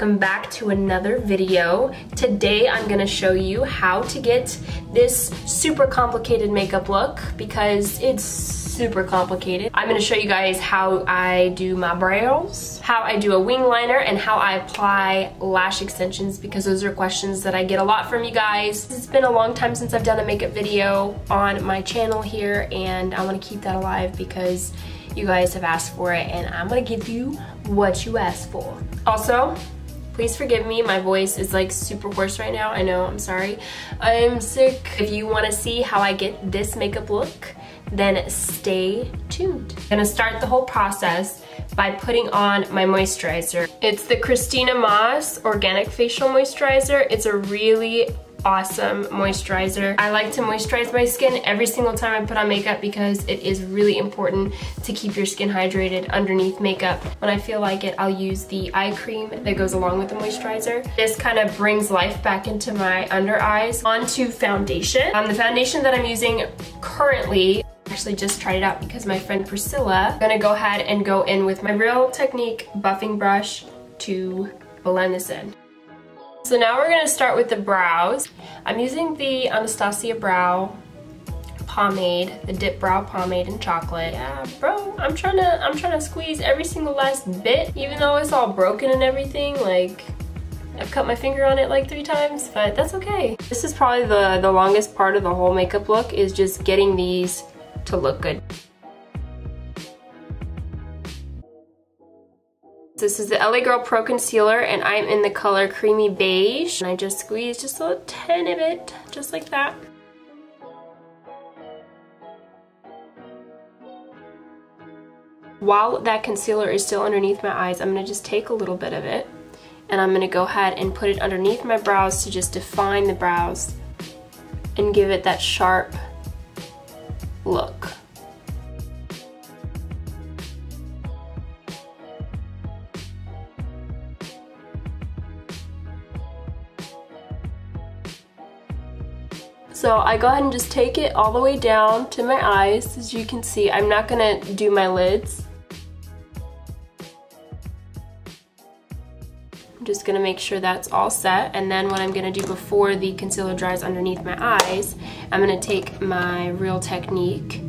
welcome back to another video. Today I'm gonna show you how to get this super complicated makeup look because it's super complicated. I'm gonna show you guys how I do my brows, how I do a wing liner, and how I apply lash extensions because those are questions that I get a lot from you guys. It's been a long time since I've done a makeup video on my channel here, and I wanna keep that alive because you guys have asked for it, and I'm gonna give you what you asked for. Also, please forgive me, my voice is like super hoarse right now. I know, I'm sorry. I'm sick. If you wanna see how I get this makeup look, then stay tuned. I'm gonna start the whole process by putting on my moisturizer. It's the Christina Moss Organic Facial Moisturizer. It's a really awesome moisturizer. I like to moisturize my skin every single time I put on makeup because it is really important to keep your skin hydrated underneath makeup. When I feel like it, I'll use the eye cream that goes along with the moisturizer. This kind of brings life back into my under eyes. On to foundation. The foundation that I'm using currently, actually just tried it out because my friend Priscilla, I'm gonna go ahead and go in with my Real Technique buffing brush to blend this in. So now we're gonna start with the brows. I'm using the Anastasia Brow pomade, the Dip Brow Pomade in chocolate. Yeah, bro, I'm trying to squeeze every single last bit, even though it's all broken and everything. Like, I've cut my finger on it like 3 times, but that's okay. This is probably the longest part of the whole makeup look, is just getting these to look good. This is the LA Girl Pro Concealer, and I'm in the color Creamy Beige. And I just squeeze just a tiny bit, just like that. While that concealer is still underneath my eyes, I'm gonna just take a little bit of it, and I'm gonna go ahead and put it underneath my brows to just define the brows and give it that sharp look. So I go ahead and just take it all the way down to my eyes. As you can see, I'm not gonna do my lids. I'm just gonna make sure that's all set, and then what I'm gonna do before the concealer dries underneath my eyes, I'm gonna take my Real Technique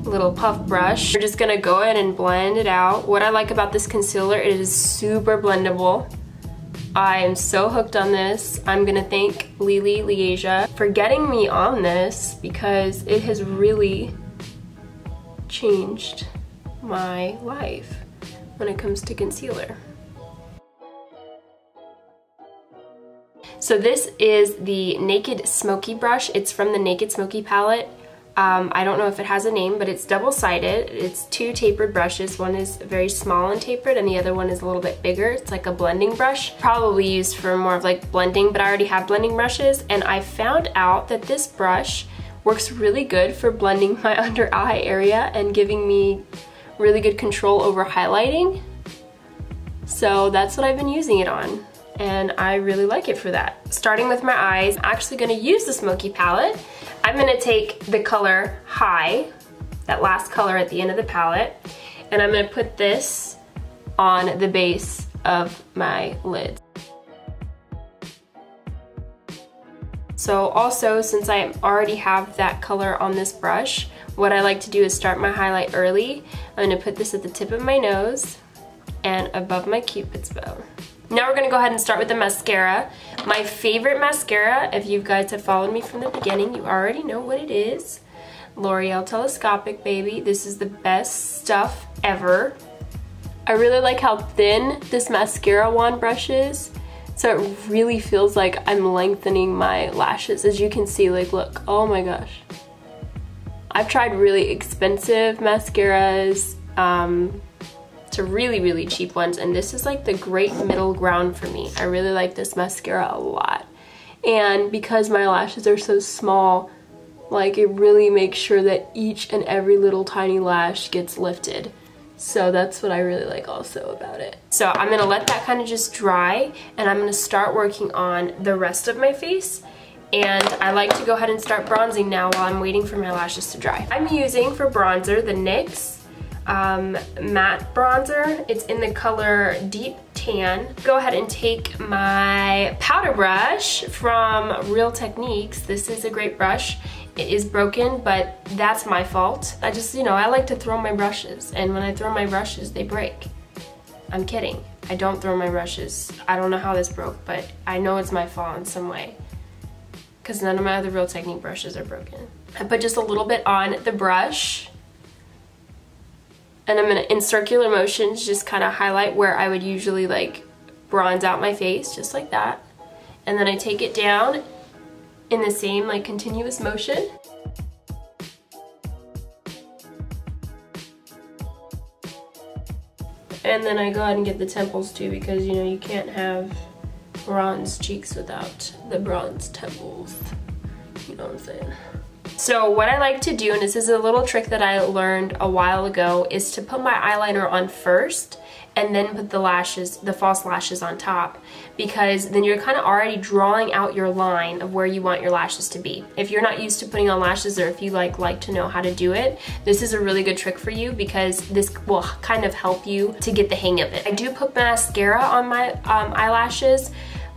little puff brush. We're just gonna go ahead and blend it out. What I like about this concealer, it is super blendable. I am so hooked on this. I'm gonna thank Lily Lieja for getting me on this because it has really changed my life when it comes to concealer. So this is the Naked Smoky brush. It's from the Naked Smoky palette. I don't know if it has a name, but it's double-sided. It's 2 tapered brushes. One is very small and tapered, and the other one is a little bit bigger. It's like a blending brush, probably used for more of like blending, but I already have blending brushes, and I found out that this brush works really good for blending my under eye area and giving me really good control over highlighting. So that's what I've been using it on, and I really like it for that. Starting with my eyes, I'm actually gonna use the Smoky palette. I'm gonna take the color High, that last color at the end of the palette, and I'm gonna put this on the base of my lid. So also, since I already have that color on this brush, what I like to do is start my highlight early. I'm gonna put this at the tip of my nose and above my Cupid's bow. Now we're gonna go ahead and start with the mascara. My favorite mascara, if you guys have followed me from the beginning, you already know what it is. L'Oreal Telescopic, baby. This is the best stuff ever. I really like how thin this mascara wand brush is, so it really feels like I'm lengthening my lashes. As you can see, like, look, oh my gosh. I've tried really expensive mascaras, to really cheap ones, and this is like the great middle ground for me. I really like this mascara a lot, and because my lashes are so small, like, it really makes sure that each and every little tiny lash gets lifted. So that's what I really like also about it. So I'm gonna let that kind of just dry, and I'm gonna start working on the rest of my face. And I like to go ahead and start bronzing now while I'm waiting for my lashes to dry. I'm using for bronzer the NYX matte bronzer. It's in the color Deep Tan. Go ahead and take my powder brush from Real Techniques. This is a great brush. It is broken, but that's my fault. I just, you know, I like to throw my brushes, and when I throw my brushes, they break. I'm kidding. I don't throw my brushes. I don't know how this broke, but I know it's my fault in some way, because none of my other Real Technique brushes are broken. I put just a little bit on the brush, and I'm gonna, in circular motions, just kind of highlight where I would usually like bronze out my face, just like that. And then I take it down in the same like continuous motion. And then I go ahead and get the temples too, because you know you can't have bronze cheeks without the bronze temples. You know what I'm saying? So what I like to do, and this is a little trick that I learned a while ago, is to put my eyeliner on first and then put the lashes, the false lashes on top, because then you're kind of already drawing out your line of where you want your lashes to be. If you're not used to putting on lashes, or if you like to know how to do it, this is a really good trick for you, because this will kind of help you to get the hang of it. I do put mascara on my eyelashes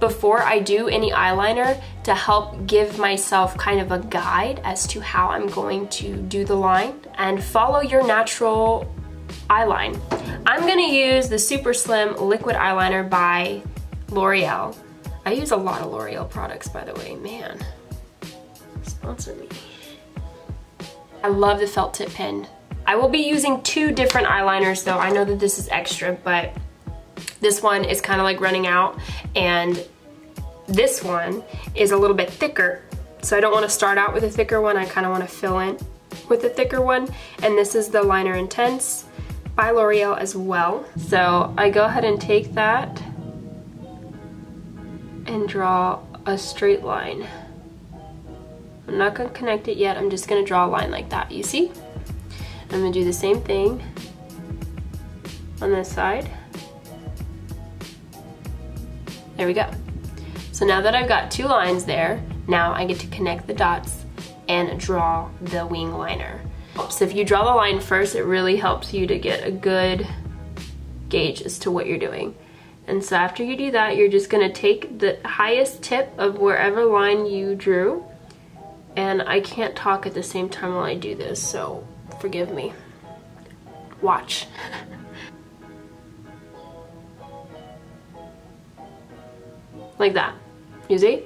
before I do any eyeliner to help give myself kind of a guide as to how I'm going to do the line, and follow your natural eyeline. I'm gonna use the Super Slim Liquid Eyeliner by L'Oreal. I use a lot of L'Oreal products, by the way, man. Sponsor me. I love the felt tip pen. I will be using two different eyeliners though. I know that this is extra, but this one is kind of like running out, and this one is a little bit thicker. So I don't want to start out with a thicker one. I kind of want to fill in with a thicker one. And this is the Liner Intense by L'Oreal as well. So I go ahead and take that and draw a straight line. I'm not going to connect it yet. I'm just going to draw a line like that. You see? I'm going to do the same thing on this side. There we go. So now that I've got two lines there, now I get to connect the dots and draw the wing liner. So if you draw the line first, it really helps you to get a good gauge as to what you're doing. And so after you do that, you're just gonna take the highest tip of wherever line you drew. And I can't talk at the same time while I do this, so forgive me. Watch. Like that, you see?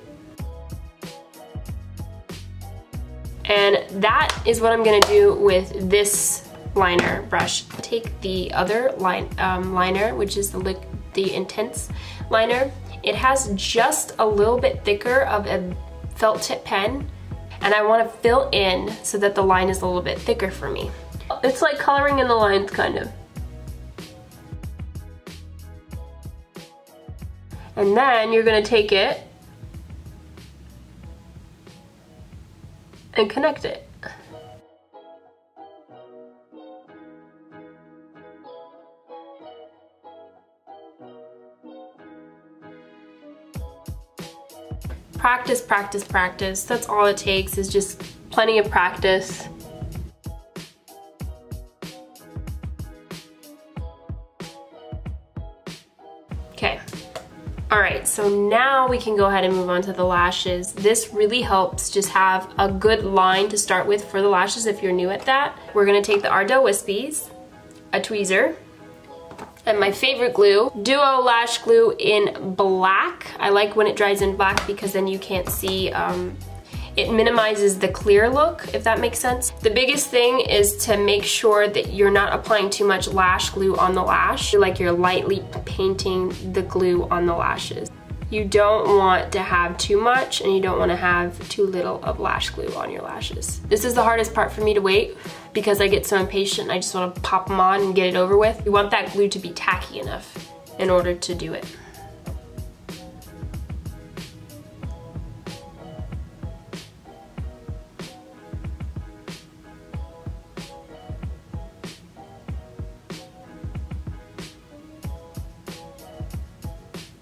And that is what I'm gonna do with this liner brush. Take the other liner, which is the Intense liner. It has just a little bit thicker of a felt tip pen, and I wanna fill in so that the line is a little bit thicker for me. It's like coloring in the lines, kind of. And then you're gonna take it and connect it. Practice, practice, practice. That's all it takes, is just plenty of practice. Okay. All right, so now we can go ahead and move on to the lashes. This really helps just have a good line to start with for the lashes if you're new at that. We're gonna take the Ardell Wispies, a tweezer, and my favorite glue, Duo Lash Glue in black. I like when it dries in black because then you can't see, it minimizes the clear look, if that makes sense. The biggest thing is to make sure that you're not applying too much lash glue on the lash, like you're lightly painting the glue on the lashes. You don't want to have too much, and you don't want to have too little of lash glue on your lashes. This is the hardest part for me to wait, because I get so impatient and I just want to pop them on and get it over with. You want that glue to be tacky enough in order to do it.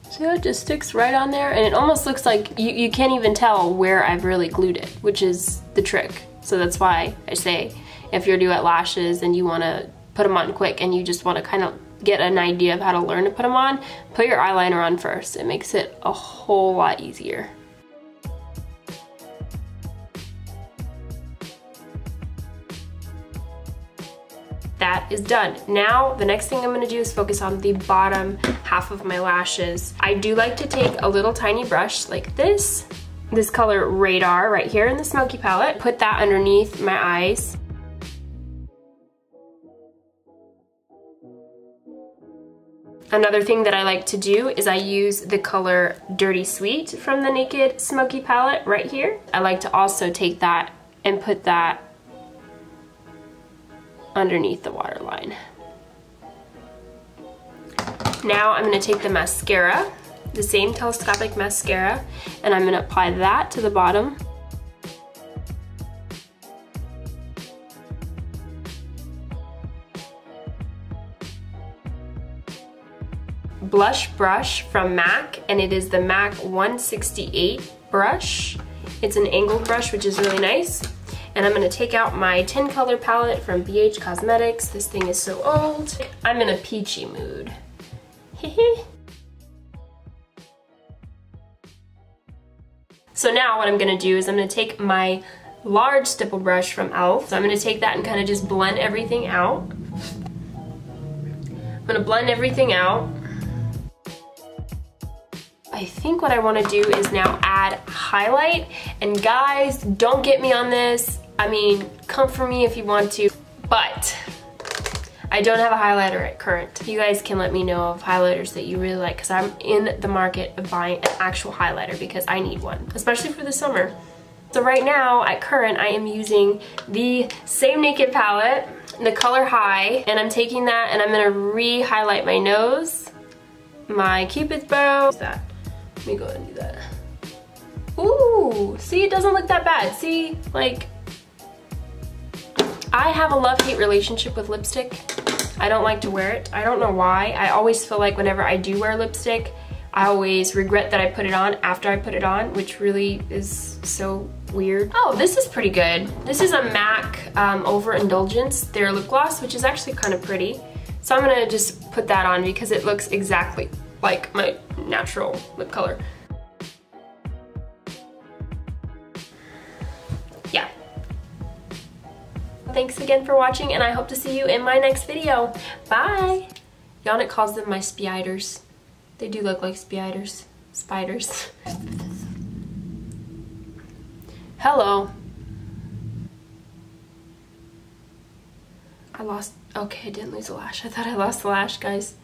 See how it just sticks right on there? And it almost looks like you can't even tell where I've really glued it, which is the trick. So that's why I say if you're new at lashes and you want to put them on quick and you just want to kind of get an idea of how to learn to put them on, put your eyeliner on first. It makes it a whole lot easier. That is done. Now, the next thing I'm gonna do is focus on the bottom half of my lashes. I do like to take a little tiny brush like this color Radar right here in the Smoky palette, put that underneath my eyes. Another thing that I like to do is I use the color Dirty Sweet from the Naked Smoky palette right here. I like to also take that and put that underneath the waterline. Now I'm going to take the mascara, the same telescopic mascara, and I'm going to apply that to the bottom. Blush brush from MAC, and it is the MAC 168 brush. It's an angled brush, which is really nice. And I'm gonna take out my 10 color palette from BH Cosmetics. This thing is so old. I'm in a peachy mood. So now what I'm gonna do is I'm gonna take my large stipple brush from e.l.f. So I'm gonna take that and kind of just blend everything out. I'm gonna blend everything out. I think what I want to do is now add highlight, and guys, don't get me on this. I mean, come for me if you want to, but I don't have a highlighter at current. You guys can let me know of highlighters that you really like, because I'm in the market of buying an actual highlighter because I need one, especially for the summer. So right now, at current, I am using the same Naked palette, the color High, and I'm taking that and I'm gonna re-highlight my nose, my Cupid's bow. That. Let me go ahead and do that. Ooh, see, it doesn't look that bad. See, like, I have a love-hate relationship with lipstick. I don't like to wear it. I don't know why. I always feel like whenever I do wear lipstick, I always regret that I put it on after I put it on, which really is so weird. Oh, this is pretty good. This is a MAC Overindulgence, their lip gloss, which is actually kind of pretty. So I'm gonna just put that on because it looks exactly like my natural lip color. Yeah. Thanks again for watching, and I hope to see you in my next video. Bye! Yannick calls them my spiders. They do look like spiders. Spiders. Hello. I lost, okay, I didn't lose a lash. I thought I lost the lash, guys.